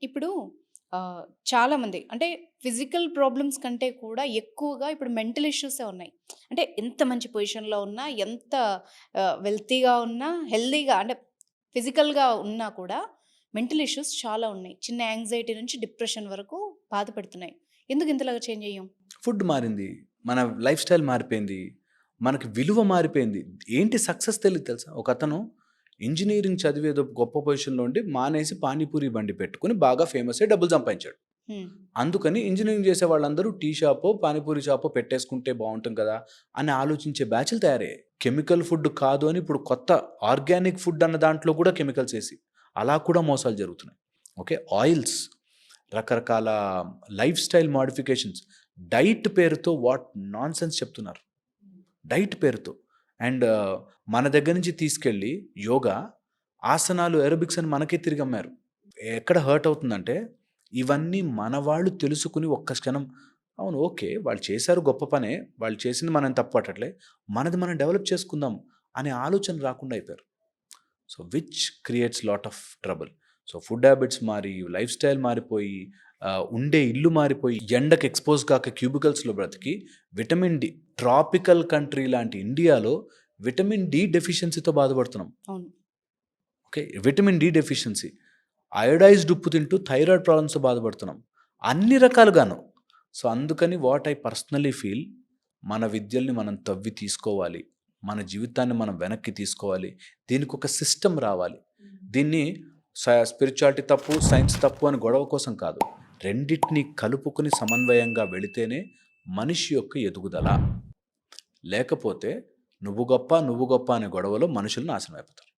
ఇప్పుడు చాలామంది అంటే ఫిజికల్ ప్రాబ్లమ్స్ కంటే కూడా ఎక్కువగా ఇప్పుడు మెంటల్ ఇష్యూసే ఉన్నాయి. అంటే ఎంత మంచి పొజిషన్‌లో ఉన్నా, ఎంత వెల్తీగా ఉన్నా, హెల్తీగా అంటే ఫిజికల్‌గా ఉన్నా కూడా మెంటల్ ఇష్యూస్ చాలా ఉన్నాయి. చిన్న యాంగ్జైటీ నుంచి డిప్రెషన్ వరకు బాధపెడుతున్నాయి. ఎందుకు ఇంతలాగా చేంజ్ అయ్యాం? ఫుడ్ మారింది. మన లైఫ్ స్టైల్ మారిపోయింది. మనకి విలువ మారిపోయింది. ఏంటి సక్సెస్ తెలీదు తెలుసా? ఒకతను ఇంజినీరింగ్ చదివి ఏదో గొప్ప పొజిషన్‌లో ఉండి మానేసి పానీపూరి బండి పెట్టుకొని బాగా ఫేమస్ అయ్యి డబ్బులు సంపాదించాడు. హ్మ్. అందుకని ఇంజినీరింగ్ చేసే వాళ్ళందరూ టీ షాపో, పానీపూరి షాపో పెట్టేసుకుంటే బావుంటుంది కదా! అని ఆలోచించే బ్యాచ్‌లు తయారయ్యాయి. కెమికల్ ఫుడ్ కాదు అని ఇప్పుడు కొత్త ఆర్గానిక్ ఫుడ్ అన్న దాంట్లో కూడా కెమికల్స్ ఏసి, అలా కూడా మోసాలు జరుగుతున్నాయి. ఓకే. ఆయిల్స్, రకరకాల లైఫ్ స్టైల్ మోడిఫికేషన్స్, డైట్ పేరుతో నాన్‌సెన్స్ చెప్తున్నారు. డైట్ పేరుతో. అండ్ మన దగ్గర నుంచి తీసుకెళ్ళి యోగా, ఆసనాలు, ఏరోబిక్స్ అని మనకే తిరిగమ్మారు. ఎక్కడ హర్ట్ అవుతుందంటే, ఇవన్నీ మన వాళ్ళు తెలుసుకొని ఒక్క క్షణం అవును. ఓకే. వాళ్ళు చేశారు గొప్ప పనే. వాళ్ళు చేసింది మనం తప్పు పట్టట్లే. మనది మనం డెవలప్ చేసుకుందాం అనే ఆలోచన రాకుండా అయిపోయారు. So, which creates lot of trouble. So, food habits మారి, లైఫ్ స్టైల్ మారిపోయి, ఉండే ఇల్లు మారిపోయి, ఎండకి ఎక్స్‌పోజ్ కాక క్యూబికల్స్‌లో బ్రతికి, విటమిన్ డి ట్రాపికల్ కంట్రీ లాంటి ఇండియాలో విటమిన్ డి డెఫిషియన్సీతో బాధపడుతున్నాం. అవును. Okay. Vitamin D deficiency. Iodized ఉప్పు తింటూ థైరాయిడ్ ప్రాబ్లమ్స్‌తో బాధపడుతున్నాం. అన్ని రకాలుగాను. సో, అందుకని వాట్ ఐ పర్సనల్లీ ఫీల్ మన విద్యల్ని మనం తవ్వి తీసుకోవాలి. మన జీవితాన్ని మనం వెనక్కి తీసుకోవాలి. దీనికొక సిస్టమ్ రావాలి. దీన్ని స్పిరిచువాలిటీ తప్పు, సైన్స్ తప్పు అని గొడవ కోసం కాదు. రెండిటిని కలుపుకొని సమన్వయంగా వెళితేనే మనిషి యొక్క ఎదుగుదల. లేకపోతే నువ్వు గొప్ప, నువ్వు గొప్ప అనే గొడవలో మనుషులు నాశనం అయిపోతారు.